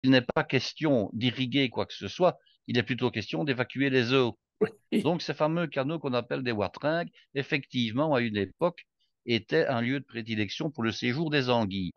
il n'est pas question d'irriguer quoi que ce soit, il est plutôt question d'évacuer les eaux. Oui. Donc, ces fameux canaux qu'on appelle des wateringues, effectivement, à une époque, étaient un lieu de prédilection pour le séjour des anguilles.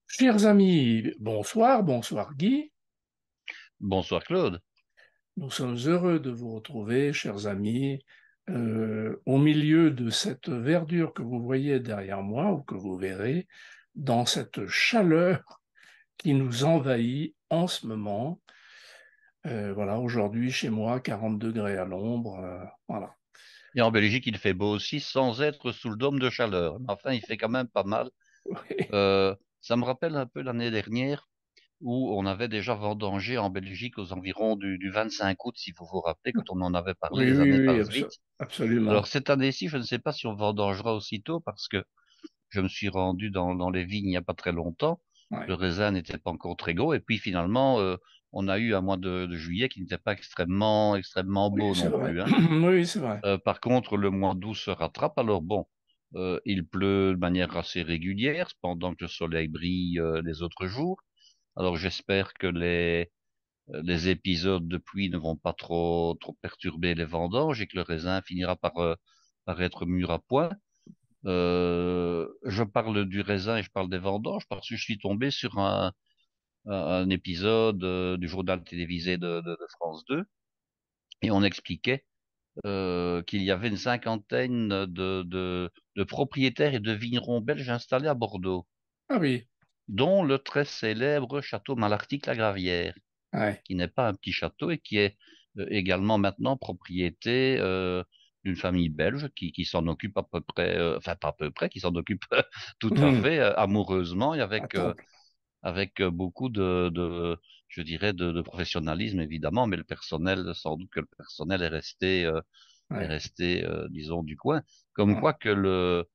Chers amis, bonsoir, bonsoir Guy. Bonsoir Claude. Nous sommes heureux de vous retrouver, chers amis, au milieu de cette verdure que vous voyez derrière moi ou que vous verrez, dans cette chaleur qui nous envahit en ce moment. Voilà, aujourd'hui chez moi, 40 degrés à l'ombre. Voilà. Et en Belgique, il fait beau aussi, sans être sous le dôme de chaleur. Mais enfin, il fait quand même pas mal. Ça me rappelle un peu l'année dernière où on avait déjà vendangé en Belgique aux environs du 25 août, si vous vous rappelez, quand on en avait parlé, Oui, les oui, années oui, passent vite. Alors absolument. cette année-ci, je ne sais pas si on vendangera aussitôt parce que je me suis rendu dans les vignes il n'y a pas très longtemps. Le Ouais. raisin n'était pas encore très gros. Et puis finalement, on a eu un mois de juillet qui n'était pas extrêmement Oui, beau c'est non vrai. plus, hein. Oui, c'est vrai. Par contre, le mois d'août se rattrape. Alors bon, il pleut de manière assez régulière pendant que le soleil brille les autres jours. Alors j'espère que les épisodes de pluie ne vont pas trop perturber les vendanges et que le raisin finira par être mûr à point. Je parle du raisin et je parle des vendanges parce que je suis tombé sur un épisode du journal télévisé de France 2 et on expliquait qu'il y avait une cinquantaine de propriétaires et de vignerons belges installés à Bordeaux, Ah oui, dont le très célèbre château Malartic-la-Gravière, ouais. qui n'est pas un petit château et qui est également maintenant propriété d'une famille belge qui s'en occupe à peu près, enfin pas à peu près, qui s'en occupe tout à Hum, fait amoureusement et attends. avec beaucoup je dirais, de professionnalisme évidemment, mais le personnel, sans doute que le personnel est Ouais. resté, disons, du coin. Comme Hum. quoi que le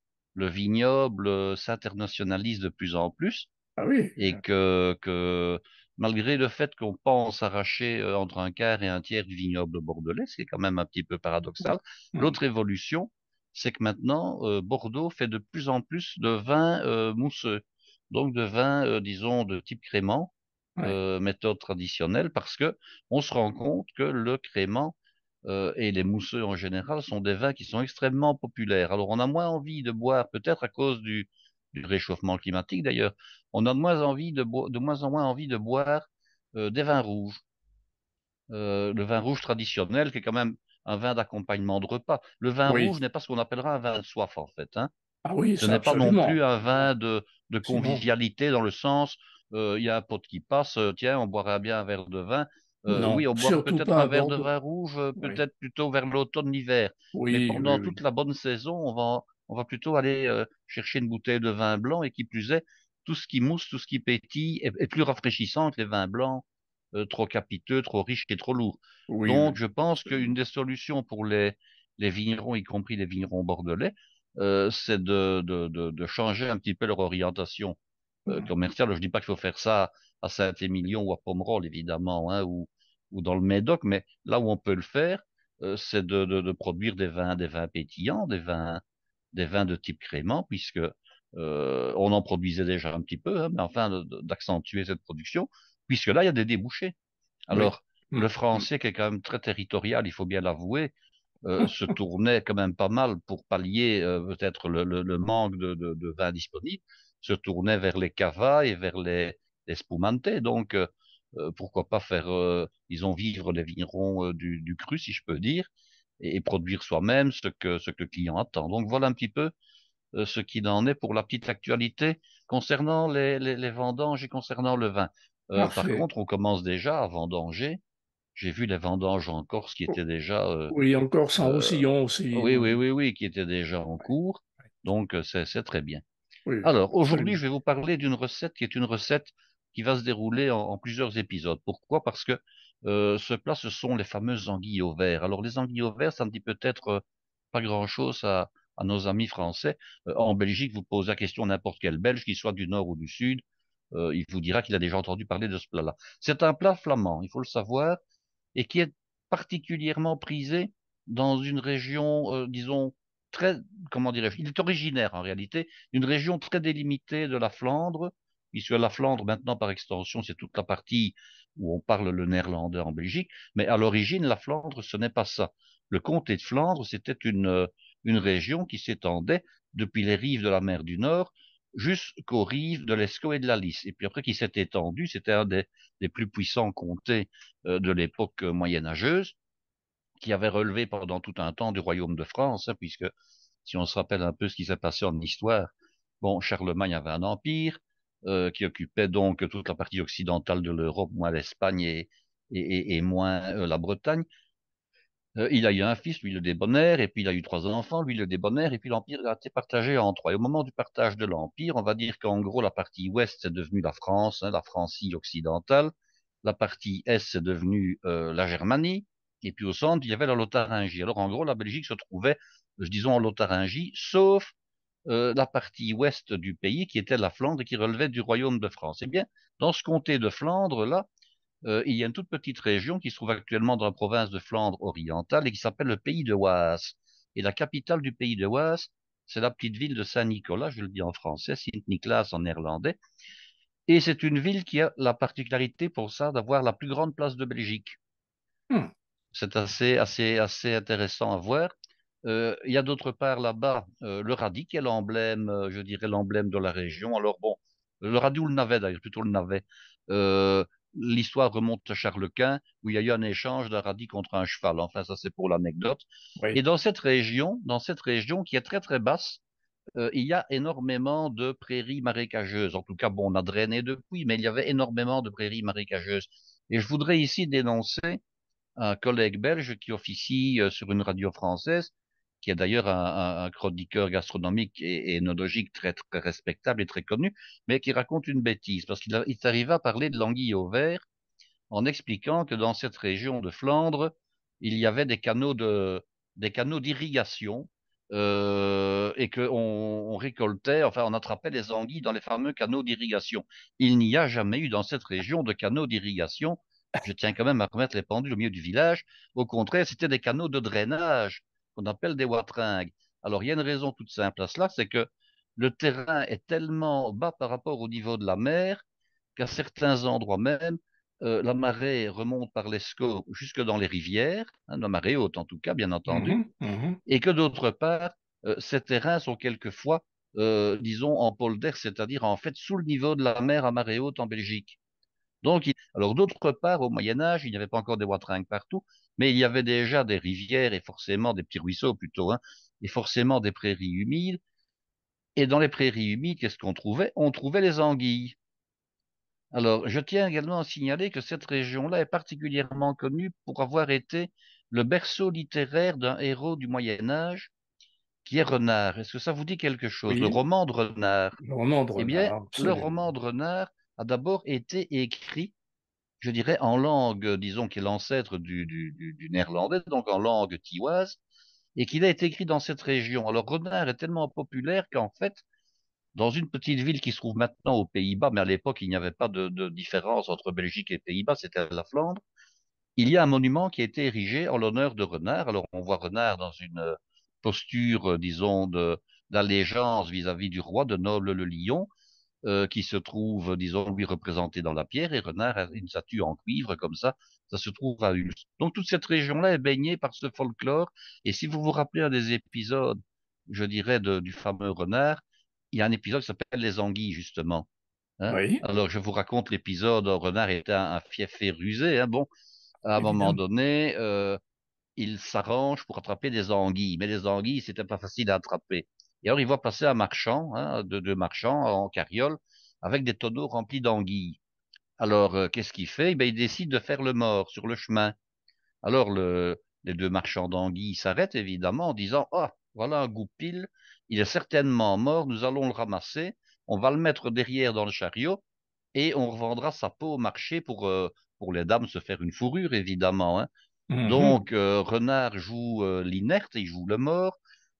vignoble s'internationalise de plus en plus Ah oui. et que malgré le fait qu'on pense arracher entre un quart et un tiers du vignoble bordelais, ce qui est quand même un petit peu paradoxal, Hum. l'autre évolution, c'est que maintenant, Bordeaux fait de plus en plus de vins mousseux, donc de vins, disons, de type crément, Ouais. méthode traditionnelle, parce que on se rend compte que le crément et les mousseux en général sont des vins qui sont extrêmement populaires. Alors on a moins envie de boire, peut-être à cause du réchauffement climatique d'ailleurs, on a de moins envie de moins en moins envie de boire des vins rouges. Le vin rouge traditionnel, qui est quand même un vin d'accompagnement de repas. Le vin rouge Oui. n'est pas ce qu'on appellera un vin de soif, en fait, hein. Ah oui, Ce ça n'est pas non plus absolument. un Non. vin de Sinon, convivialité dans le sens, il y a un pote qui passe, tiens, on boirait bien un verre de vin. Oui, non. on boirait Surtout peut-être pas un à verre de Bordeaux. vin rouge, Oui. peut-être plutôt vers l'automne, l'hiver. Mais Oui, oui, pendant oui. toute la bonne saison, on va plutôt aller chercher une bouteille de vin blanc et qui plus est, tout ce qui mousse, tout ce qui pétille est plus rafraîchissant que les vins blancs trop capiteux, trop riches et trop lourds. Oui, Donc, oui. je pense qu'une Absolument. des solutions pour les vignerons, y compris les vignerons bordelais, c'est de changer un petit peu leur orientation Hum. commerciale. Je dis pas qu'il faut faire ça à Saint-Émilion ou à Pomerol, évidemment, hein, ou dans le Médoc, mais là où on peut le faire, c'est de produire des vins pétillants, des vins de type crément, puisque on en produisait déjà un petit peu, hein, mais enfin d'accentuer cette production, puisque là, il y a des débouchés. Oui. Alors, le Hum, hum. français, qui est quand même très territorial, il faut bien l'avouer, se tournait quand même pas mal pour pallier peut-être le manque de vin disponible, se tournait vers les cavas et vers les spumantes. Donc, pourquoi pas faire, disons, vivre les vignerons du cru, si je peux dire, et produire soi-même ce que le client attend. Donc, voilà un petit peu ce qu'il en est pour la petite actualité concernant les vendanges et concernant le vin. Par Parfait. contre, on commence déjà à vendanger. J'ai vu les vendanges en Corse qui étaient déjà Oui, encore sans euh, Roussillon aussi. Oui, oui, qui était déjà en cours. Donc, c'est très bien. oui, Alors, aujourd'hui, absolument. je vais vous parler d'une recette qui est une recette qui va se dérouler en plusieurs épisodes. Pourquoi? Parce que ce plat, ce sont les fameuses anguilles au vert. Alors, les anguilles au vert, ça ne dit peut-être pas grand-chose à nos amis français. En Belgique, vous posez la question à n'importe quel Belge, qu'il soit du nord ou du sud, il vous dira qu'il a déjà entendu parler de ce plat-là. C'est un plat flamand, il faut le savoir, et qui est particulièrement prisé dans une région, disons, très, comment dirais-je, il est originaire en réalité d'une région très délimitée de la Flandre, puisque la Flandre, maintenant par extension, c'est toute la partie où on parle le néerlandais en Belgique, mais à l'origine, la Flandre, ce n'est pas ça. Le comté de Flandre, c'était une région qui s'étendait depuis les rives de la mer du Nord jusqu'aux rives de l'Escaut et de la Lys. Et puis après, qui s'est étendu, c'était un des plus puissants comtés de l'époque moyenâgeuse, qui avait relevé pendant tout un temps du royaume de France, hein, puisque si on se rappelle un peu ce qui s'est passé en histoire, bon, Charlemagne avait un empire qui occupait donc toute la partie occidentale de l'Europe, moins l'Espagne et moins la Bretagne. Il a eu un fils, lui le Débonnaire, et puis il a eu trois enfants, lui le Débonnaire, et puis l'Empire a été partagé en trois. Et au moment du partage de l'Empire, on va dire qu'en gros, la partie ouest, c'est devenu la France, hein, la Francie occidentale. La partie est, c'est devenu la Germanie. Et puis au centre, il y avait la Lotharingie. Alors en gros, la Belgique se trouvait, disons, en Lotharingie, sauf la partie ouest du pays, qui était la Flandre et qui relevait du royaume de France. Eh bien, dans ce comté de Flandre-là, il y a une toute petite région qui se trouve actuellement dans la province de Flandre orientale et qui s'appelle le Pays de Waas. Et la capitale du Pays de Waas, c'est la petite ville de Saint-Nicolas, je le dis en français, Sint-Niklaas en néerlandais. Et c'est une ville qui a la particularité pour ça d'avoir la plus grande place de Belgique. Hmm. C'est assez intéressant à voir. Il y a d'autre part là-bas le radis qui est l'emblème, je dirais l'emblème de la région. Alors bon, le radis ou le navet d'ailleurs, plutôt le navet. Euh, L'histoire remonte à Charles Quint où il y a eu un échange d'un radis contre un cheval. Enfin, ça c'est pour l'anecdote. Et Oui. dans cette région qui est très très basse, il y a énormément de prairies marécageuses. En tout cas, bon, on a drainé depuis, mais il y avait énormément de prairies marécageuses. Et je voudrais ici dénoncer un collègue belge qui officie sur une radio française, qui est d'ailleurs un chroniqueur gastronomique et œnologique très, très respectable et très connu, mais qui raconte une bêtise, parce il arrive à parler de l'anguille au vert en expliquant que dans cette région de Flandre, il y avait des canaux d'irrigation et qu'on on récoltait, enfin on attrapait les anguilles dans les fameux canaux d'irrigation. Il n'y a jamais eu dans cette région de canaux d'irrigation. Je tiens quand même à remettre les pendules au milieu du village. Au contraire, c'était des canaux de drainage qu'on appelle des wateringues. Alors il y a une raison toute simple à cela, c'est que le terrain est tellement bas par rapport au niveau de la mer qu'à certains endroits même, la marée remonte par l'Escaut jusque dans les rivières, hein, la marée haute en tout cas, bien entendu, Mhm, mhm. et que d'autre part, ces terrains sont quelquefois, disons, en polder, c'est-à-dire en fait sous le niveau de la mer à marée haute en Belgique. Donc, alors d'autre part, au Moyen Âge, il n'y avait pas encore des wateringues partout, mais il y avait déjà des rivières et forcément des petits ruisseaux plutôt, hein, et forcément des prairies humides. Et dans les prairies humides, qu'est-ce qu'on trouvait? On trouvait les anguilles. Alors, je tiens également à signaler que cette région-là est particulièrement connue pour avoir été le berceau littéraire d'un héros du Moyen Âge qui est Renard. Est-ce que ça vous dit quelque chose? Le Oui, roman de Renard. le roman de Eh bien, renard, le absolument. roman de Renard a d'abord été écrit, je dirais, en langue, disons, qui est l'ancêtre du néerlandais, donc en langue tiwaze, et qu'il a été écrit dans cette région. Alors, Renard est tellement populaire qu'en fait, dans une petite ville qui se trouve maintenant aux Pays-Bas, mais à l'époque, il n'y avait pas de différence entre Belgique et Pays-Bas, c'était la Flandre. Il y a un monument qui a été érigé en l'honneur de Renard. Alors, on voit Renard dans une posture, disons, d'allégeance vis-à-vis du roi, de Noble le Lion, qui se trouve, disons, lui représenté dans la pierre, et Renard a une statue en cuivre, comme ça se trouve à Ulst. Donc, toute cette région-là est baignée par ce folklore, et si vous vous rappelez un des épisodes, je dirais, du fameux Renard, il y a un épisode qui s'appelle Les Anguilles, justement. Hein. Oui, Alors, je vous raconte l'épisode où Renard était un fief et rusé. Hein. Bon, à un moment évidemment. donné, il s'arrange pour attraper des anguilles. Mais les anguilles, c'était pas facile à attraper. Et alors, il voit passer un marchand, hein, deux marchands en carriole, avec des tonneaux remplis d'anguilles. Alors, qu'est-ce qu'il fait? Eh ben, il décide de faire le mort sur le chemin. Alors, les deux marchands d'anguilles s'arrêtent, évidemment, en disant, ah, voilà un goupil, il est certainement mort, nous allons le ramasser, on va le mettre derrière dans le chariot, et on revendra sa peau au marché pour les dames se faire une fourrure, évidemment, hein. Mhm. Donc, Renard joue l'inerte, il joue le mort.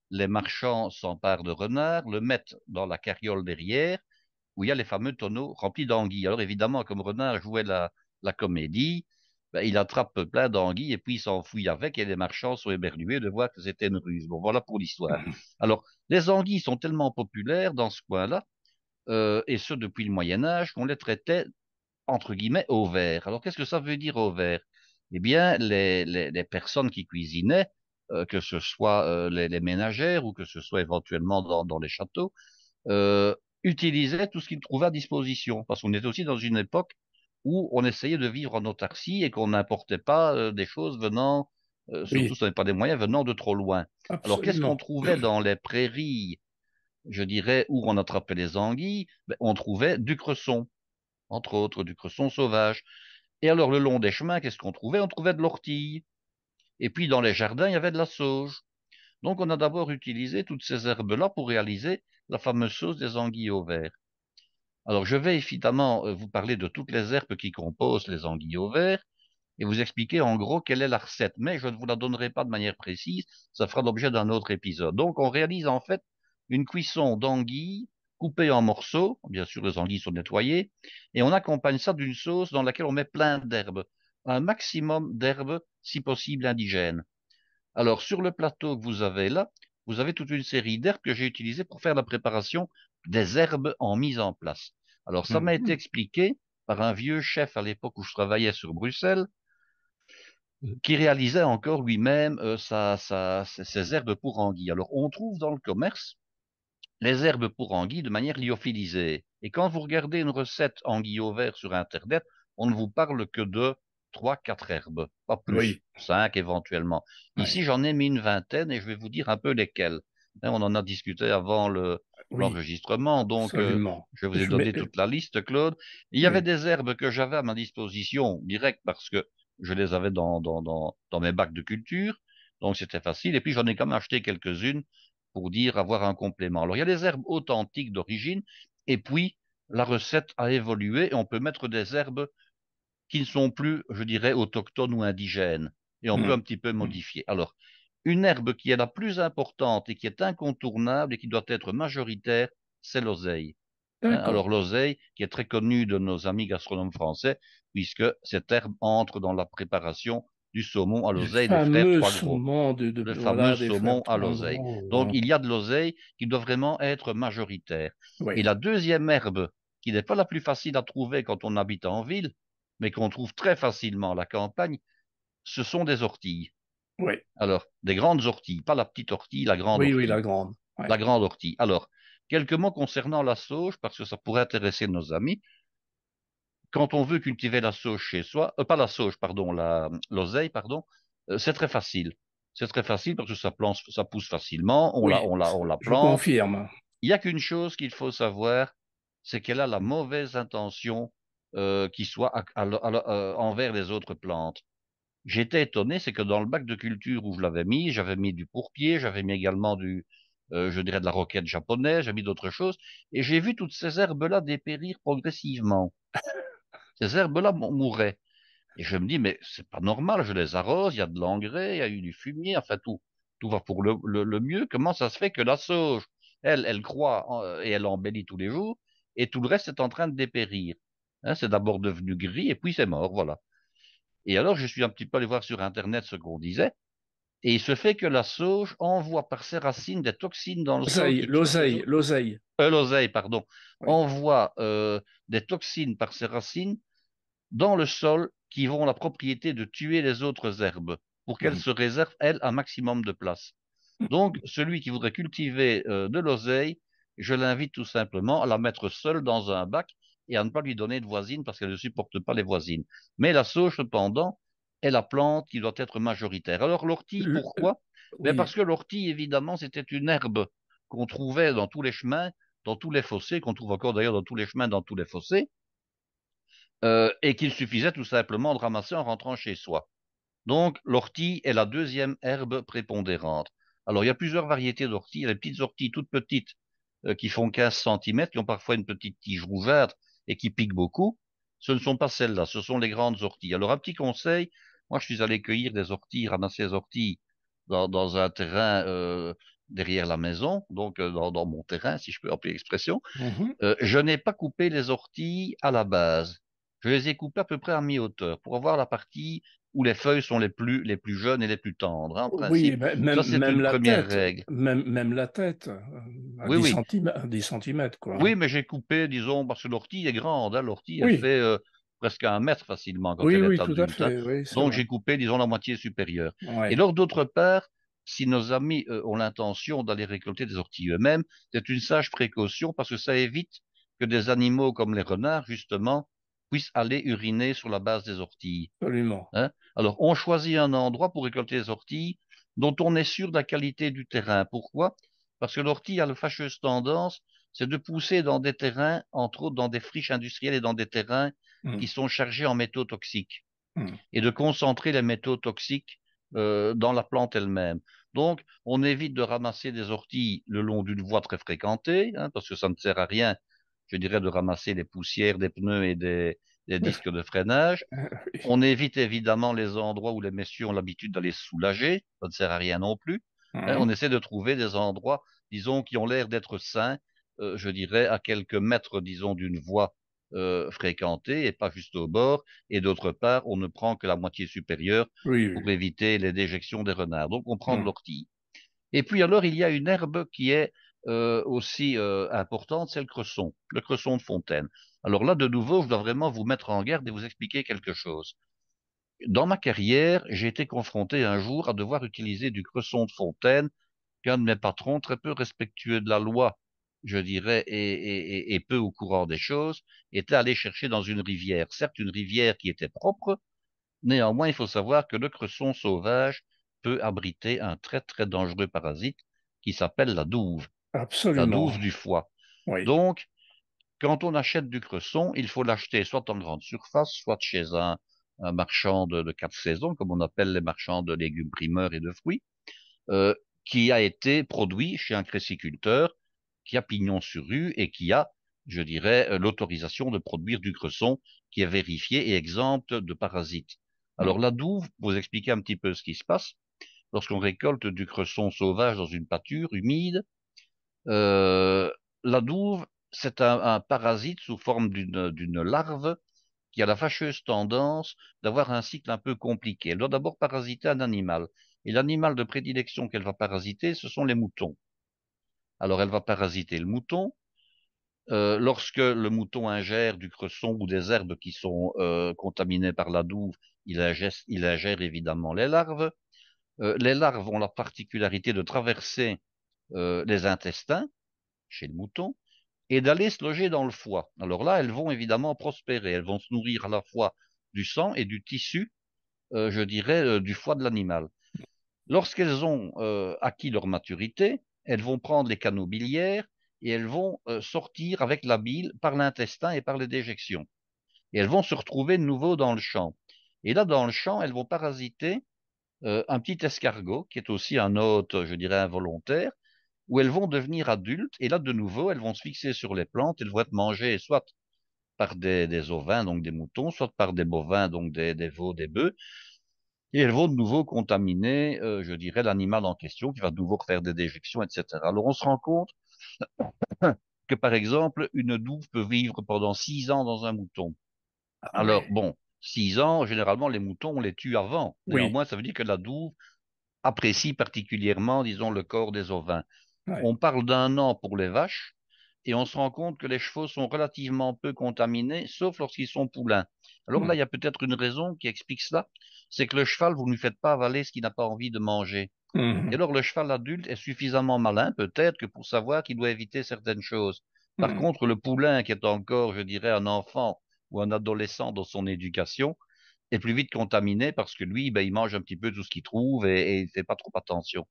Les marchands s'emparent de Renard, le mettent dans la carriole derrière, où il y a les fameux tonneaux remplis d'anguilles. Alors, évidemment, comme Renard jouait la comédie, ben, il attrape plein d'anguilles et puis il s'enfuit avec, et les marchands sont éberlués de voir que c'était une ruse. Bon, voilà pour l'histoire. Alors, les anguilles sont tellement populaires dans ce coin-là, et ce depuis le Moyen Âge, qu'on les traitait entre guillemets, au vert. Alors, qu'est-ce que ça veut dire au vert? Eh bien, les personnes qui cuisinaient, que ce soit les ménagères ou que ce soit éventuellement dans les châteaux, euh, utilisaient tout ce qu'ils trouvaient à disposition. Parce qu'on était aussi dans une époque où on essayait de vivre en autarcie et qu'on n'importait pas des choses venant, surtout Oui, si on n'avait pas des moyens, venant de trop loin. Alors, qu'est-ce qu'on absolument. trouvait dans les prairies, je dirais, où on attrapait les anguilles? Ben, on trouvait du cresson, entre autres, du cresson sauvage. Et alors, le long des chemins, qu'est-ce qu'on trouvait? On trouvait de l'ortie. Et puis, dans les jardins, il y avait de la sauge. Donc, on a d'abord utilisé toutes ces herbes-là pour réaliser la fameuse sauce des anguilles au vert. Alors, je vais évidemment vous parler de toutes les herbes qui composent les anguilles au vert et vous expliquer en gros quelle est la recette. Mais je ne vous la donnerai pas de manière précise, ça fera l'objet d'un autre épisode. Donc, on réalise en fait une cuisson d'anguilles coupées en morceaux. Bien sûr, les anguilles sont nettoyées et on accompagne ça d'une sauce dans laquelle on met plein d'herbes, un maximum d'herbes, si possible indigènes. Alors, sur le plateau que vous avez là, vous avez toute une série d'herbes que j'ai utilisées pour faire la préparation des herbes en mise en place. Alors, ça m'a été Mhm. expliqué par un vieux chef à l'époque où je travaillais sur Bruxelles, qui réalisait encore lui-même ses herbes pour anguilles. Alors, on trouve dans le commerce les herbes pour anguilles de manière lyophilisée. Et quand vous regardez une recette anguille au vert sur Internet, on ne vous parle que de trois, quatre herbes, pas plus, Oui, cinq éventuellement. oui, Ici, j'en ai mis une vingtaine et je vais vous dire un peu lesquelles. Hein, on en a discuté avant oui, l'enregistrement, donc absolument. je vous ai Je mets, donné toute la liste, Claude. Il y avait oui. des herbes que j'avais à ma disposition direct parce que je les avais dans mes bacs de culture, donc c'était facile. Et puis j'en ai quand même acheté quelques-unes pour dire avoir un complément. Alors, il y a des herbes authentiques d'origine, et puis la recette a évolué et on peut mettre des herbes qui ne sont plus, je dirais, autochtones ou indigènes, et on peut Mhm. un petit peu Mhm. modifier. Alors, une herbe qui est la plus importante et qui est incontournable et qui doit être majoritaire, c'est l'oseille. Hein, D'accord. alors l'oseille, qui est très connue de nos amis gastronomes français, puisque cette herbe entre dans la préparation du saumon à Du l'oseille des frères fameux Trois Gros, saumon le fameux voilà, des frères saumon à trois l'oseille. gros. Donc, Hein. il y a de l'oseille qui doit vraiment être majoritaire. Et Oui, la deuxième herbe, qui n'est pas la plus facile à trouver quand on habite en ville, mais qu'on trouve très facilement à la campagne, ce sont des orties. oui, Alors, des grandes orties, pas la petite ortie, la grande oui, oui, la ortie. grande. Oui. La grande ortie. Alors, quelques mots concernant la sauge, parce que ça pourrait intéresser nos amis. Quand on veut cultiver la sauge chez soi, pas la sauge, pardon, l'oseille, pardon, c'est très facile. C'est très facile parce que ça pousse facilement, Oui, on la je plante. confirme. Il n'y a qu'une chose qu'il faut savoir, c'est qu'elle a la mauvaise intention qui soit envers les autres plantes. J'étais étonné, c'est que dans le bac de culture où je l'avais mis, j'avais mis du pourpier, j'avais mis également je dirais de la roquette japonaise, j'ai mis d'autres choses, et j'ai vu toutes ces herbes-là dépérir progressivement. Ces herbes-là mouraient. Et je me dis, mais c'est pas normal, je les arrose, il y a de l'engrais, il y a eu du fumier, enfin tout va pour le mieux. Comment ça se fait que la sauge, elle croît et elle embellit tous les jours, et tout le reste est en train de dépérir. Hein, c'est d'abord devenu gris, et puis c'est mort, voilà. Et alors, je suis un petit peu allé voir sur Internet ce qu'on disait, et il se fait que la sauge envoie par ses racines des toxines dans le sol L'oseille, qui tuent les l'oseille, autres. l'oseille. L'oseille, pardon, Oui. envoie des toxines par ses racines dans le sol qui vont la propriété de tuer les autres herbes pour qu'elles Mhm. se réservent, elles, un maximum de place. Donc, celui qui voudrait cultiver de l'oseille, je l'invite tout simplement à la mettre seule dans un bac et à ne pas lui donner de voisines parce qu'elle ne supporte pas les voisines. Mais la sauge, cependant, est la plante qui doit être majoritaire. Alors, l'ortie, L- l- pourquoi? Ben Oui, parce que l'ortie, évidemment, c'était une herbe qu'on trouvait dans tous les chemins, dans tous les fossés, qu'on trouve encore d'ailleurs dans tous les chemins, dans tous les fossés, et qu'il suffisait tout simplement de ramasser en rentrant chez soi. Donc, l'ortie est la deuxième herbe prépondérante. Alors, il y a plusieurs variétés d'orties. Il y a les petites orties toutes petites qui font 15 centimètres, qui ont parfois une petite tige rougeâtre et qui piquent beaucoup, ce ne sont pas celles-là, ce sont les grandes orties. Alors, un petit conseil, moi, je suis allé cueillir des orties, ramasser des orties dans un terrain derrière la maison, donc dans mon terrain, si je peux appeler l'expression. Mhm. Je n'ai pas coupé les orties à la base. Je les ai coupées à peu près à mi-hauteur pour avoir la partie où les feuilles sont les plus jeunes et les plus tendres, hein, en Oui, principe. ben, Ça, c'est même une la première tête, règle. même la tête, à Oui, 10 oui. centimètres, 10 centimètres, quoi. Oui, mais j'ai coupé, disons, parce que l'ortie est grande, hein. L'ortie, elle Oui, fait presque 1 mètre facilement quand oui, elle est oui, tout à adulte, hein. fait, oui, c'est Donc, vrai. j'ai coupé, disons, la moitié supérieure. Et Ouais. alors, d'autre part, si nos amis ont l'intention d'aller récolter des orties eux-mêmes, c'est une sage précaution parce que ça évite que des animaux comme les renards, justement, puissent aller uriner sur la base des orties, Absolument. hein. Alors, on choisit un endroit pour récolter les orties dont on est sûr de la qualité du terrain. Pourquoi? Parce que l'ortie a la fâcheuse tendance, c'est de pousser dans des terrains, entre autres dans des friches industrielles et dans des terrains qui Mm, sont chargés en métaux toxiques, mm. et de concentrer les métaux toxiques dans la plante elle-même. Donc, on évite de ramasser des orties le long d'une voie très fréquentée, hein, parce que ça ne sert à rien, je dirais, de ramasser les poussières des pneus et des disques de freinage. Oui. On évite évidemment les endroits où les messieurs ont l'habitude d'aller se soulager, ça ne sert à rien non plus, hein. On Mhm. essaie de trouver des endroits, disons, qui ont l'air d'être sains, je dirais, à quelques mètres, disons, d'une voie fréquentée et pas juste au bord. Et d'autre part, on ne prend que la moitié supérieure Oui, pour oui. éviter les déjections des renards. Donc, on prend de Mm. l'ortie. Et puis alors, il y a une herbe qui est aussi importante, c'est le cresson de fontaine. Alors là, de nouveau, je dois vraiment vous mettre en garde et vous expliquer quelque chose. Dans ma carrière, j'ai été confronté un jour à devoir utiliser du cresson de fontaine qu'un de mes patrons, très peu respectueux de la loi, je dirais, et peu au courant des choses, était allé chercher dans une rivière. Certes, une rivière qui était propre, néanmoins, il faut savoir que le cresson sauvage peut abriter un très très dangereux parasite qui s'appelle la douve Absolument. du foie. Oui. Donc, quand on achète du cresson, il faut l'acheter soit en grande surface, soit chez un marchand de quatre saisons, comme on appelle les marchands de légumes primeurs et de fruits, euh, qui a été produit chez un cressiculteur, qui a pignon sur rue et qui a, je dirais, l'autorisation de produire du cresson qui est vérifié et exempt de parasites. Mm. Alors la douve, pour vous expliquer un petit peu ce qui se passe, lorsqu'on récolte du cresson sauvage dans une pâture humide, euh, la douve, c'est un parasite sous forme d'une larve qui a la fâcheuse tendance d'avoir un cycle un peu compliqué. Elle doit d'abord parasiter un animal. Et l'animal de prédilection qu'elle va parasiter, ce sont les moutons. Alors elle va parasiter le mouton. Lorsque le mouton ingère du cresson ou des herbes qui sont contaminées par la douve, il ingère évidemment les larves. Les larves ont la particularité de traverser les intestins chez le mouton et d'aller se loger dans le foie. Alors là, elles vont évidemment prospérer. Elles vont se nourrir à la fois du sang et du tissu, je dirais, du foie de l'animal. Lorsqu'elles ont acquis leur maturité, elles vont prendre les canaux biliaires et elles vont sortir avec la bile par l'intestin et par les déjections. Et elles vont se retrouver de nouveau dans le champ. Et là, dans le champ, elles vont parasiter un petit escargot, qui est aussi un hôte, je dirais, involontaire, où elles vont devenir adultes. Et là, de nouveau, elles vont se fixer sur les plantes. Elles vont être mangées soit par des ovins, donc des moutons, soit par des bovins, donc des veaux, des bœufs. Et elles vont de nouveau contaminer, je dirais, l'animal en question, qui va de nouveau faire des déjections, etc. Alors on se rend compte que, par exemple, une douve peut vivre pendant 6 ans dans un mouton. Ah Alors, oui. bon, 6 ans, généralement, les moutons, on les tue avant. Oui. Néanmoins, ça veut dire que la douve apprécie particulièrement, disons, le corps des ovins. Ouais. On parle d'1 an pour les vaches, et on se rend compte que les chevaux sont relativement peu contaminés, sauf lorsqu'ils sont poulains. Alors là, Mm. il y a peut-être une raison qui explique cela, c'est que le cheval, vous ne lui faites pas avaler ce qu'il n'a pas envie de manger. Et Mhm. alors, le cheval adulte est suffisamment malin, peut-être, que pour savoir qu'il doit éviter certaines choses. Par Mm. contre, le poulain, qui est encore, je dirais, un enfant ou un adolescent dans son éducation, est plus vite contaminé parce que lui, ben, il mange un petit peu tout ce qu'il trouve et il ne fait pas trop attention.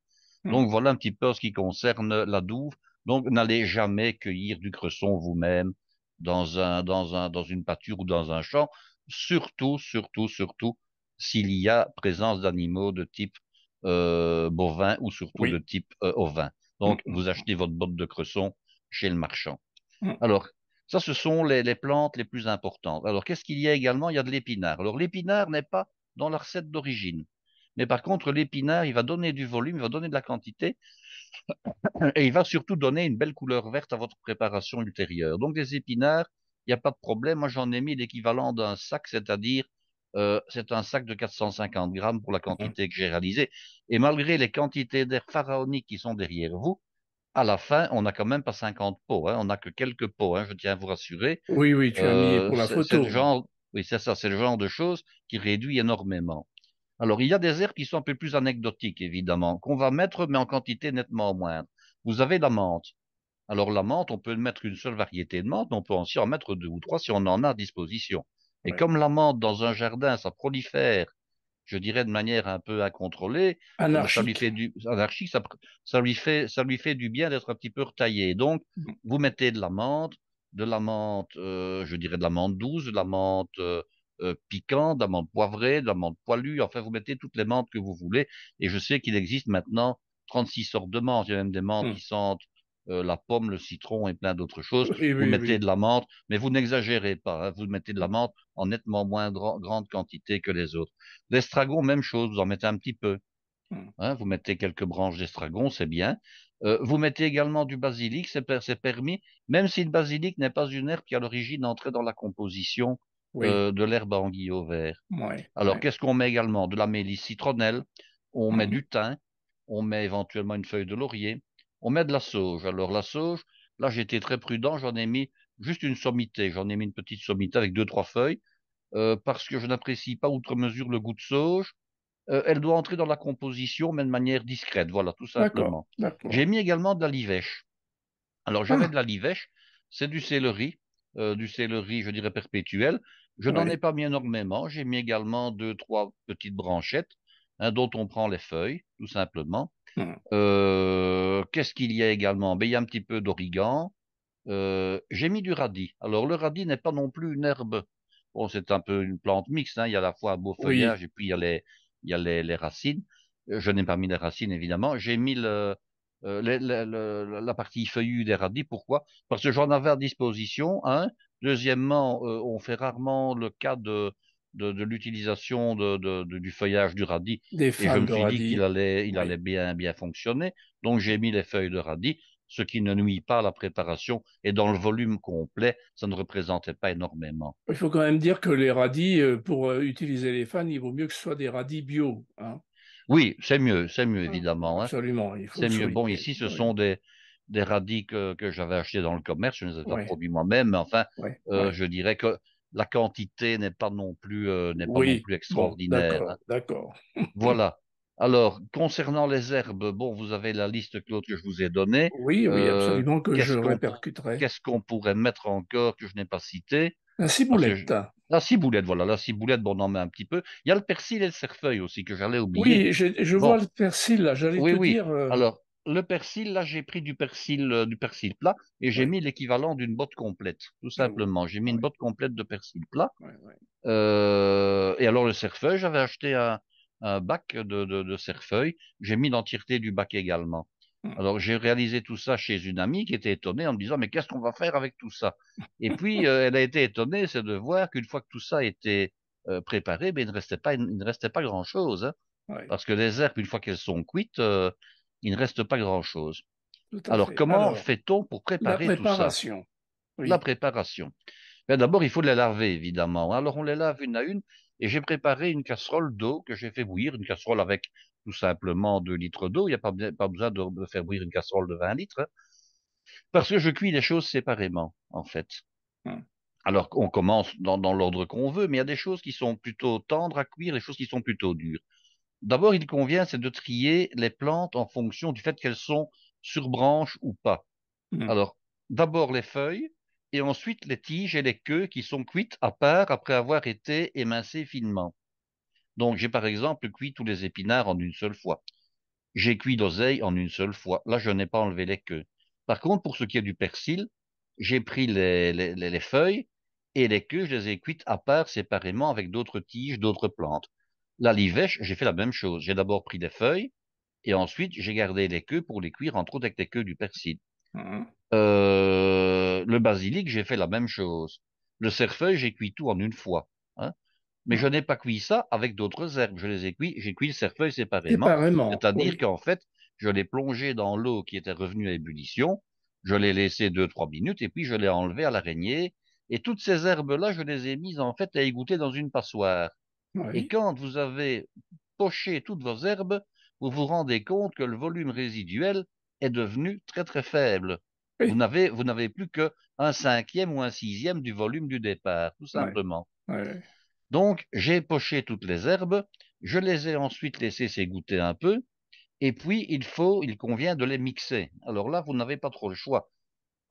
Mm. Donc, voilà un petit peu ce qui concerne la douve. Donc, n'allez jamais cueillir du cresson vous-même dans une pâture ou dans un champ, surtout, surtout, surtout, s'il y a présence d'animaux de type bovin ou surtout de Oui. type ovin. Mm. Donc, vous achetez votre botte de cresson chez le marchand. Mm. Alors, Ça, ce sont les plantes les plus importantes. Alors, qu'est-ce qu'il y a également? Il y a de l'épinard. Alors, l'épinard n'est pas dans la recette d'origine. Mais par contre, l'épinard, il va donner du volume, il va donner de la quantité, et il va surtout donner une belle couleur verte à votre préparation ultérieure. Donc, des épinards, il n'y a pas de problème. Moi, j'en ai mis l'équivalent d'un sac, c'est-à-dire, c'est un sac de 450 grammes pour la Mhm. quantité que j'ai réalisée. Et malgré les quantités d'air pharaoniques qui sont derrière vous, à la fin, on n'a quand même pas 50 pots, hein, on n'a que quelques pots, hein, je tiens à vous rassurer. Oui, oui, tu as mis pour la C'est le photo. genre, oui, c'est ça, c'est le genre de choses qui réduit énormément. Alors, il y a des herbes qui sont un peu plus anecdotiques, évidemment, qu'on va mettre, mais en quantité nettement moindre. Vous avez la menthe. Alors, la menthe, on peut mettre une seule variété de menthe, mais on peut aussi en mettre deux ou trois si on en a à disposition. Et Ouais. comme la menthe, dans un jardin, ça prolifère, je dirais de manière un peu incontrôlée, ça lui Anarchique. fait du anarchique, ça lui fait du bien d'être un petit peu retaillé. Donc, Mhm. vous mettez de la menthe, je dirais de la menthe douce, de la menthe piquante, de la menthe poivrée, de la menthe poilue. Enfin, vous mettez toutes les menthes que vous voulez. Et je sais qu'il existe maintenant 36 sortes de menthes. Il y a même des menthes qui Mhm. sentent la pomme, le citron et plein d'autres choses. Oui, Vous oui, mettez oui. de la menthe, mais vous n'exagérez pas, hein. Vous mettez de la Mhm. menthe en nettement moins grande quantité que les autres. L'estragon, même chose, vous en mettez un petit peu. Mhm. Hein, vous mettez quelques branches d'estragon, c'est bien. Vous mettez également du basilic, c'est permis, même si le basilic n'est pas une herbe qui à l'origine entrait dans la composition Oui, de l'herbe à anguille au vert. ouais, Alors, ouais. qu'est-ce qu'on met également? De la mélisse citronnelle, on met Mhm. du thym, on met éventuellement une feuille de laurier, on met de la sauge. Alors, la sauge, là, j'ai été très prudent, j'en ai mis juste une sommité, j'en ai mis une petite sommité avec deux, trois feuilles, parce que je n'apprécie pas outre mesure le goût de sauge. Elle doit entrer dans la composition, mais de manière discrète, voilà, tout D'accord, simplement. d'accord. J'ai mis également de la livèche. Alors, j'avais de Ah, la livèche, c'est du céleri, je dirais perpétuel. Je n'en ai ouais. pas mis énormément. J'ai mis également deux, trois petites branchettes, hein, dont on prend les feuilles, tout simplement. Mhm. Qu'est-ce qu'il y a également? Ben, il y a un petit peu d'origan. J'ai mis du radis. Alors, le radis n'est pas non plus une herbe. Bon, c'est un peu une plante mixte, hein. Il y a à la fois un beau Oui, feuillage et puis il y a les racines. Je n'ai pas mis les racines, évidemment. J'ai mis la partie feuillue des radis. Pourquoi? Parce que j'en avais à disposition, hein. Deuxièmement, on fait rarement le cas de l'utilisation du feuillage du radis. des Et je fans me de suis dit radis. il Oui. allait bien fonctionner. Donc, j'ai mis les feuilles de radis, ce qui ne nuit pas à la préparation. Et dans le volume complet, ça ne représentait pas énormément. Il faut quand même dire que les radis, pour utiliser les fans, il vaut mieux que ce soit des radis bio, hein. Oui, c'est mieux Ah, évidemment, hein. absolument, il faut C'est le mieux. Bon, souligner. ici, ce Oui, sont des radis que j'avais achetés dans le commerce. Je ne les ai pas oui, produits moi-même, mais enfin, oui, oui. je dirais que la quantité n'est pas non Oui, plus bon, extraordinaire, hein. d'accord, d'accord. Voilà. Alors, concernant les herbes, bon, vous avez la liste, Claude, que je vous ai donnée. Oui, oui, Euh, absolument que je qu'est-ce répercuterai. qu'est-ce qu'on pourrait mettre encore que je n'ai pas cité? La Parce que ciboulette. la ciboulette, voilà, la ciboulette, bon, on en met un petit peu. Il y a le persil et le cerfeuil aussi que j'allais oublier. Oui, je vois Bon, le persil là, j'allais oui, te oui. dire. Alors, le persil, là, j'ai pris du persil plat et j'ai Oui, mis l'équivalent d'une botte complète, tout je vois. simplement. J'ai mis une Oui, botte complète de persil plat. oui, oui. Et alors, le cerfeuil, j'avais acheté un bac de cerfeuil. J'ai mis l'entièreté du bac également. Hmm. Alors, j'ai réalisé tout ça chez une amie qui était étonnée en me disant, mais qu'est-ce qu'on va faire avec tout ça? Et puis, elle a été étonnée, c'est de voir qu'une fois que tout ça était préparé, ben, il ne restait pas grand-chose, hein. Oui, Parce que les herbes, une fois qu'elles sont cuites, il ne reste pas grand-chose. tout à Alors, fait. comment Alors, fait-on pour la préparer tout ça? préparation. La Oui, préparation. Ben, d'abord, il faut les laver, évidemment. Alors, on les lave une à une, et j'ai préparé une casserole d'eau que j'ai fait bouillir, une casserole avec tout simplement 2 litres d'eau. Il n'y a pas besoin de faire bouillir une casserole de 20 litres, hein, parce que je cuis les choses séparément, en fait. hmm, Alors, on commence dans l'ordre qu'on veut, mais il y a des choses qui sont plutôt tendres à cuire, des choses qui sont plutôt dures. D'abord, il convient, c'est de trier les plantes en fonction du fait qu'elles sont sur branches ou pas. hmm. Alors, d'abord les feuilles, et ensuite les tiges et les queues qui sont cuites à part après avoir été émincées finement. Donc, j'ai par exemple cuit tous les épinards en une seule fois. J'ai cuit l'oseille en une seule fois. Là, je n'ai pas enlevé les queues. Par contre, pour ce qui est du persil, j'ai pris les feuilles et les queues, je les ai cuites à part séparément avec d'autres tiges, d'autres plantes. La livèche, j'ai fait la même chose. J'ai d'abord pris les feuilles et ensuite j'ai gardé les queues pour les cuire, entre autres avec les queues du persil. Hmm. Le basilic, j'ai fait la même chose. Le cerfeuil, j'ai cuit tout en une fois, hein. Mais je n'ai pas cuit ça avec d'autres herbes. Je les ai cuits, j'ai cuit le cerfeuil séparément. Séparément, C'est-à-dire oui. qu'en fait, je l'ai plongé dans l'eau qui était revenue à ébullition. Je l'ai laissé 2, 3 minutes et puis je l'ai enlevé à l'araignée. Et toutes ces herbes-là, je les ai mises en fait à égoutter dans une passoire. Et Oui. quand vous avez poché toutes vos herbes, vous vous rendez compte que le volume résiduel est devenu très très faible. Oui. Vous n'avez plus que un cinquième ou un sixième du volume du départ, tout Oui. simplement. Oui. Donc, j'ai poché toutes les herbes, je les ai ensuite laissées s'égoutter un peu, et puis il convient de les mixer. Alors là, vous n'avez pas trop le choix.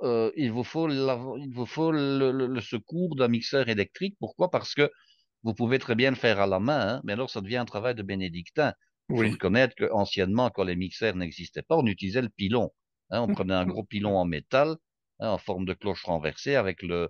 Il vous faut le secours d'un mixeur électrique. Pourquoi? Parce que vous pouvez très bien le faire à la main, hein, mais alors ça devient un travail de bénédictin. Il faut Oui. reconnaître qu'anciennement, quand les mixeurs n'existaient pas, on utilisait le pilon, hein. On prenait un gros pilon en métal, hein, en forme de cloche renversée, avec le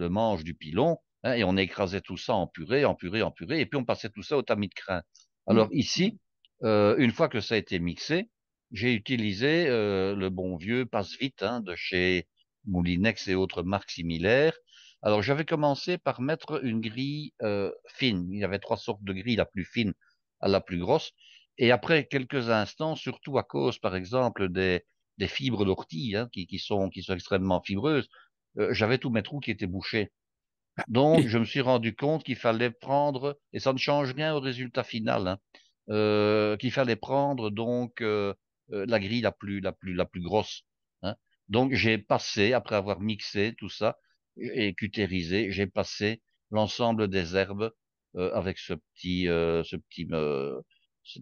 manche du pilon, hein, et on écrasait tout ça en purée, en purée, en purée, et puis on passait tout ça au tamis de crin. Alors ici, une fois que ça a été mixé, j'ai utilisé le bon vieux passe-vite, hein, de chez Moulinex et autres marques similaires. Alors j'avais commencé par mettre une grille fine. Il y avait 3 sortes de grilles, la plus fine à la plus grosse. Et après quelques instants, surtout à cause, par exemple, des fibres d'ortie, hein, qui sont extrêmement fibreuses, j'avais tous mes trous qui étaient bouchés. Donc, Oui. je me suis rendu compte qu'il fallait prendre, et ça ne change rien au résultat final, hein, qu'il fallait prendre donc la grille la plus grosse, hein. Donc, j'ai passé, après avoir mixé tout ça et cutérisé, j'ai passé l'ensemble des herbes avec cette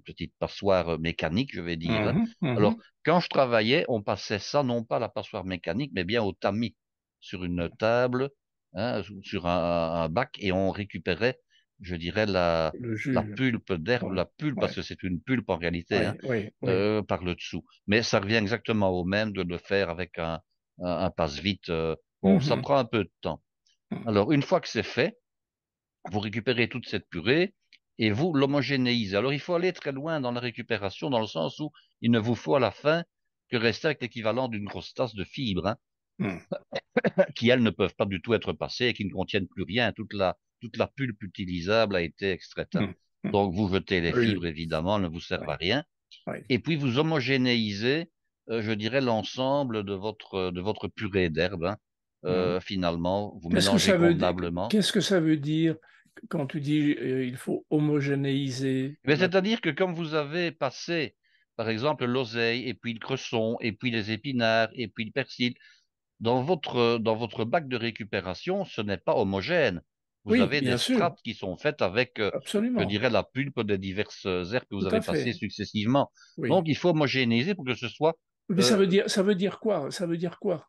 petite passoire mécanique, je vais dire, hein. Mhm. Alors, Mhm. quand je travaillais, on passait ça non pas à la passoire mécanique, mais bien au tamis sur une table, hein, sur un bac, et on récupérait, je dirais, Le la jus. pulpe d'herbe, Oui. la pulpe, Oui. parce que c'est une pulpe en réalité, hein, Oui. Oui. Oui. par le dessous. Mais ça revient exactement au même de le faire avec un passe-vite. Bon, ça Mhm. prend un peu de temps. Mhm. Alors, une fois que c'est fait, vous récupérez toute cette purée et vous l'homogénéisez. Alors, il faut aller très loin dans la récupération, dans le sens où il ne vous faut à la fin que rester avec l'équivalent d'une grosse tasse de fibres, hein, Mhm. qui, elles, ne peuvent pas du tout être passées et qui ne contiennent plus rien. Toute la pulpe utilisable a été extraite, hein. Mhm. Mhm. Donc, vous jetez les Oui. fibres, évidemment, elles ne vous Oui. servent à rien. Oui. Et puis, vous homogénéisez, je dirais, l'ensemble de votre purée d'herbe, hein. Mhm. Finalement, vous Qu'est-ce que mélangez ça veut dire, convenablement. qu'est-ce que ça veut dire quand tu dis il faut homogénéiser Mais la... c'est-à-dire que comme vous avez passé, par exemple, l'oseille, et puis le cresson, et puis les épinards, et puis le persil, dans votre bac de récupération, ce n'est pas homogène. Vous Oui, avez des bien sûr, strates qui sont faites avec, je absolument, dirais, la pulpe des diverses herbes que vous tout à avez passées fait, successivement. oui. Donc, il faut homogénéiser pour que ce soit... Mais euh, ça veut dire quoi? Ça veut dire quoi?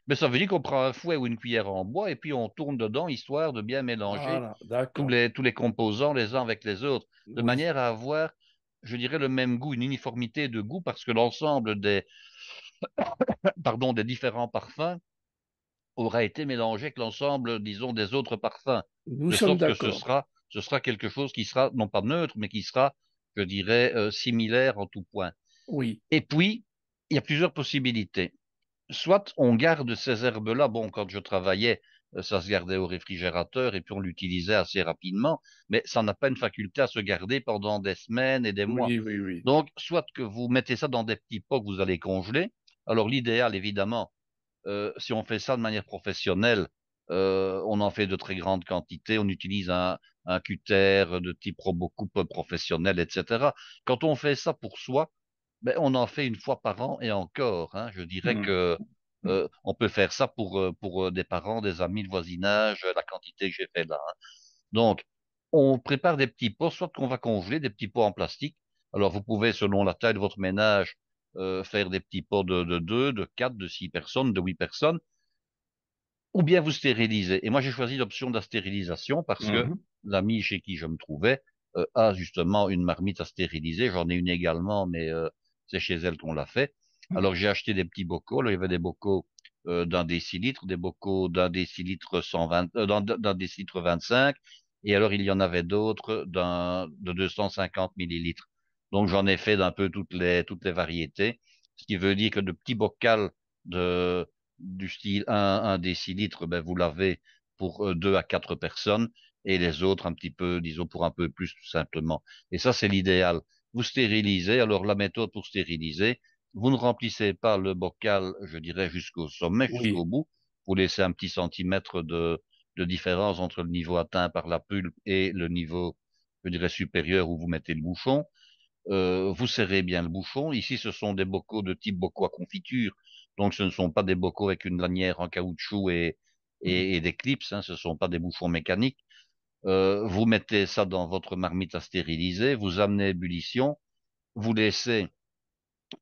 mais ça veut dire qu'on prend un fouet ou une cuillère en bois et puis on tourne dedans, histoire de bien mélanger Voilà, d'accord. tous les composants les uns avec les autres, de Oui, manière à avoir, je dirais, le même goût, une uniformité de goût, parce que l'ensemble pardon, des différents parfums aura été mélangé avec l'ensemble, disons, des autres parfums, nous de sommes sorte que d'accord. ce sera quelque chose qui sera non pas neutre, mais qui sera, je dirais, similaire en tout point. Oui. Et puis, il y a plusieurs possibilités. Soit on garde ces herbes-là, bon, quand je travaillais, ça se gardait au réfrigérateur et puis on l'utilisait assez rapidement, mais ça n'a pas une faculté à se garder pendant des semaines et des mois. Oui, oui, oui. Donc, soit que vous mettez ça dans des petits pots que vous allez congeler. Alors, l'idéal, évidemment, si on fait ça de manière professionnelle, on en fait de très grandes quantités, on utilise un cutter de type Robocoupe professionnel, etc. Quand on fait ça pour soi, ben, on en fait une fois par an et encore, hein. Je dirais Hmm. que on peut faire ça pour des parents, des amis, le voisinage, la quantité que j'ai fait là, hein. Donc, on prépare des petits pots, soit qu'on va congeler, des petits pots en plastique. Alors, vous pouvez, selon la taille de votre ménage, faire des petits pots de 2, de 4, de 6 personnes, de 8 personnes, ou bien vous stérilisez. Et moi, j'ai choisi l'option de la stérilisation parce que Mhm. l'ami chez qui je me trouvais a justement une marmite à stériliser. J'en ai une également, mais c'est chez elle qu'on l'a fait. Alors, j'ai acheté des petits bocaux. Là, il y avait des bocaux d'un décilitre, des bocaux d'un décilitre 120, d'un décilitre 25. Et alors, il y en avait d'autres de 250 millilitres. Donc, j'en ai fait d'un peu toutes les variétés. Ce qui veut dire que de petits bocals de du style un décilitre, ben, vous l'avez pour 2 à 4 personnes et les autres un petit peu, disons, pour un peu plus tout simplement. Et ça, c'est l'idéal. Vous stérilisez. Alors, la méthode pour stériliser, vous ne remplissez pas le bocal, je dirais, jusqu'au sommet, jusqu'au Oui. bout. Vous laissez un petit centimètre de différence entre le niveau atteint par la pulpe et le niveau, je dirais, supérieur où vous mettez le bouchon. Vous serrez bien le bouchon. Ici, ce sont des bocaux de type bocaux à confiture. Donc, ce ne sont pas des bocaux avec une lanière en caoutchouc Mm. et des clips, hein. Ce ne sont pas des bouchons mécaniques. Vous mettez ça dans votre marmite à stériliser. Vous amenez ébullition. Vous laissez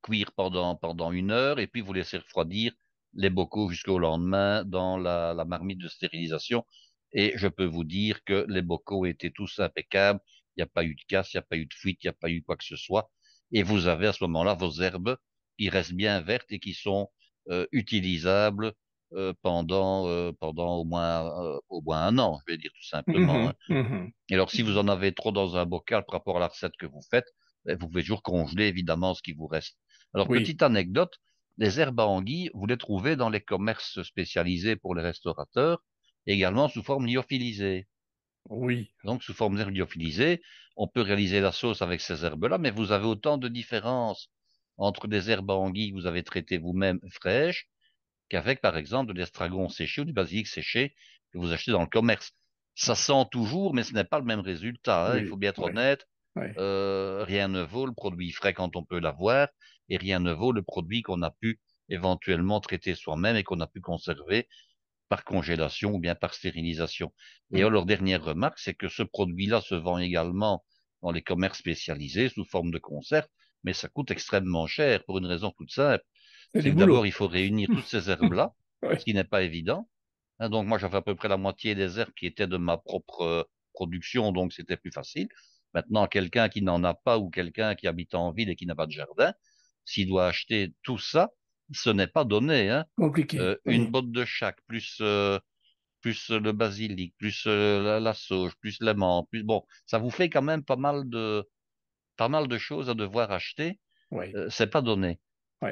cuire pendant 1 heure et puis vous laissez refroidir les bocaux jusqu'au lendemain dans la marmite de stérilisation. Et je peux vous dire que les bocaux étaient tous impeccables. Il n'y a pas eu de casse, il n'y a pas eu de fuite, il n'y a pas eu quoi que ce soit. Et vous avez à ce moment-là vos herbes qui restent bien vertes et qui sont utilisables pendant au moins 1 an, je vais dire tout simplement, hein. Mhm, mhm. Et alors, si vous en avez trop dans un bocal par rapport à la recette que vous faites, ben, vous pouvez toujours congeler évidemment ce qui vous reste. Alors, Oui, petite anecdote, les herbes à anguilles, vous les trouvez dans les commerces spécialisés pour les restaurateurs, également sous forme lyophilisée. oui, Donc, sous forme d'herbes lyophilisées, on peut réaliser la sauce avec ces herbes-là, mais vous avez autant de différences entre des herbes à anguilles que vous avez traitées vous-même fraîches qu'avec, par exemple, de l'estragon séché ou du basilic séché que vous achetez dans le commerce. Ça sent toujours, mais ce n'est pas le même résultat, hein. Il faut oui, bien être oui, honnête. oui. Rien ne vaut le produit frais quand on peut l'avoir, et rien ne vaut le produit qu'on a pu éventuellement traiter soi-même et qu'on a pu conserver par congélation ou bien par stérilisation. Et Mm. alors, dernière remarque, c'est que ce produit-là se vend également dans les commerces spécialisés sous forme de conserve, mais ça coûte extrêmement cher pour une raison toute simple. C'est C'est du que d'abord, boulot. il faut réunir toutes ces herbes-là, Oui, ce qui n'est pas évident, hein. Donc, moi, j'avais à peu près la moitié des herbes qui étaient de ma propre production, donc c'était plus facile. Maintenant, quelqu'un qui n'en a pas ou quelqu'un qui habite en ville et qui n'a pas de jardin, s'il doit acheter tout ça, ce n'est pas donné, hein. compliqué. Une Oui, botte de chaque, plus le basilic, plus la sauge, plus le menthe, plus bon, ça vous fait quand même pas mal de choses à devoir acheter. oui, C'est pas donné. oui.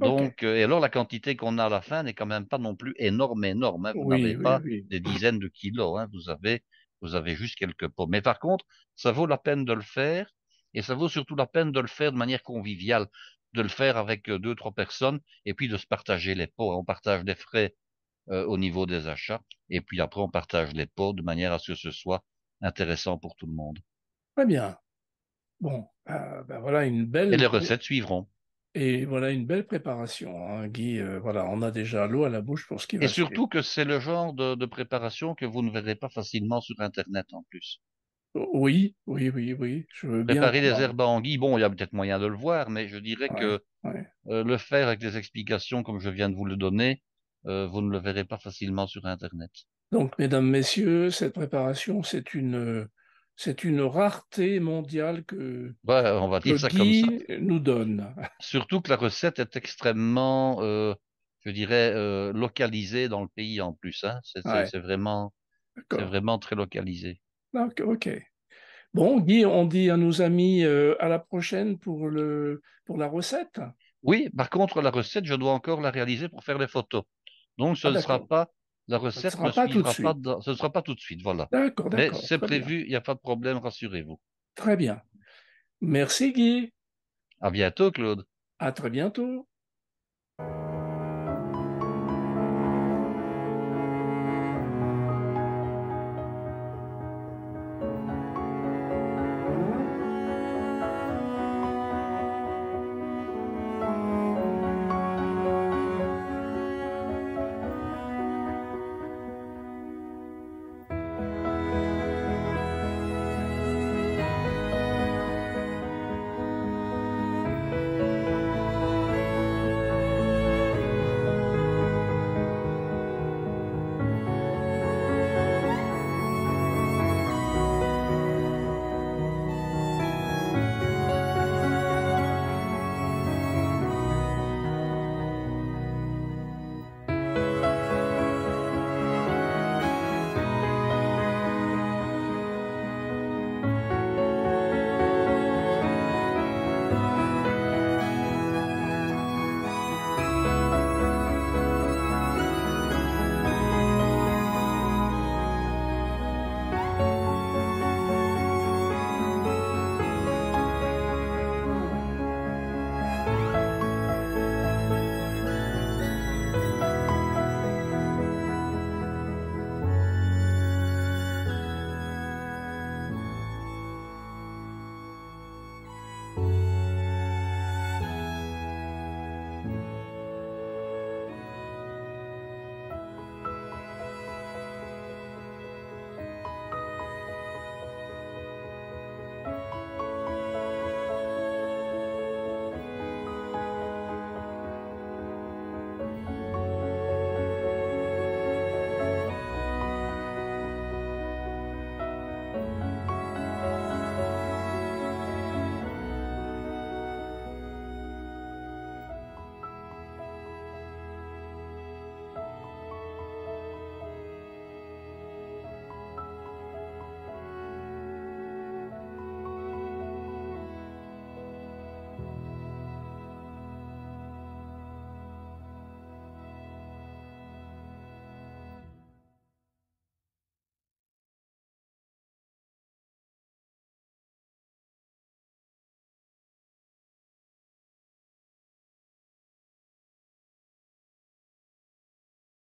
OK. Donc, et alors la quantité qu'on a à la fin n'est quand même pas non plus énorme, énorme, hein. Vous Oui, n'avez oui, pas oui. des dizaines de kilos, hein. Vous avez juste quelques pots. Mais par contre, ça vaut la peine de le faire, et ça vaut surtout la peine de le faire de manière conviviale, de le faire avec 2, 3 personnes, et puis de se partager les pots, hein. On partage les frais au niveau des achats, et puis après on partage les pots de manière à ce que ce soit intéressant pour tout le monde. Très bien. Bon, ben voilà Et les recettes suivront. et voilà une belle préparation, hein, Guy. Voilà, on a déjà l'eau à la bouche pour ce qui Et va suivre. surtout que c'est le genre de préparation que vous ne verrez pas facilement sur Internet en plus. Oui, oui, oui, oui. Je veux bien Préparer des croire. herbes à anguilles, bon, il y a peut-être moyen de le voir, mais je dirais Ouais, que ouais. le faire avec des explications comme je viens de vous le donner, vous ne le verrez pas facilement sur Internet. Donc, mesdames, messieurs, cette préparation, c'est une rareté mondiale Ouais, on va que dire ça comme ça. Guy nous donne. Surtout que la recette est extrêmement, je dirais, localisée dans le pays en plus, hein. Ouais, C'est d'accord. vraiment très localisé. Donc, OK. Bon, Guy, on dit à nos amis à la prochaine pour la recette. Oui, par contre, la recette, je dois encore la réaliser pour faire les photos. Donc, Ah, d'accord. la Ce ne recette ne sera pas tout de suivra pas, suite. ce ne sera pas tout de suite, voilà. D'accord, Mais d'accord. c'est Très bien. prévu, il n'y a pas de problème, rassurez-vous. Très bien. Merci, Guy. À bientôt, Claude. À très bientôt.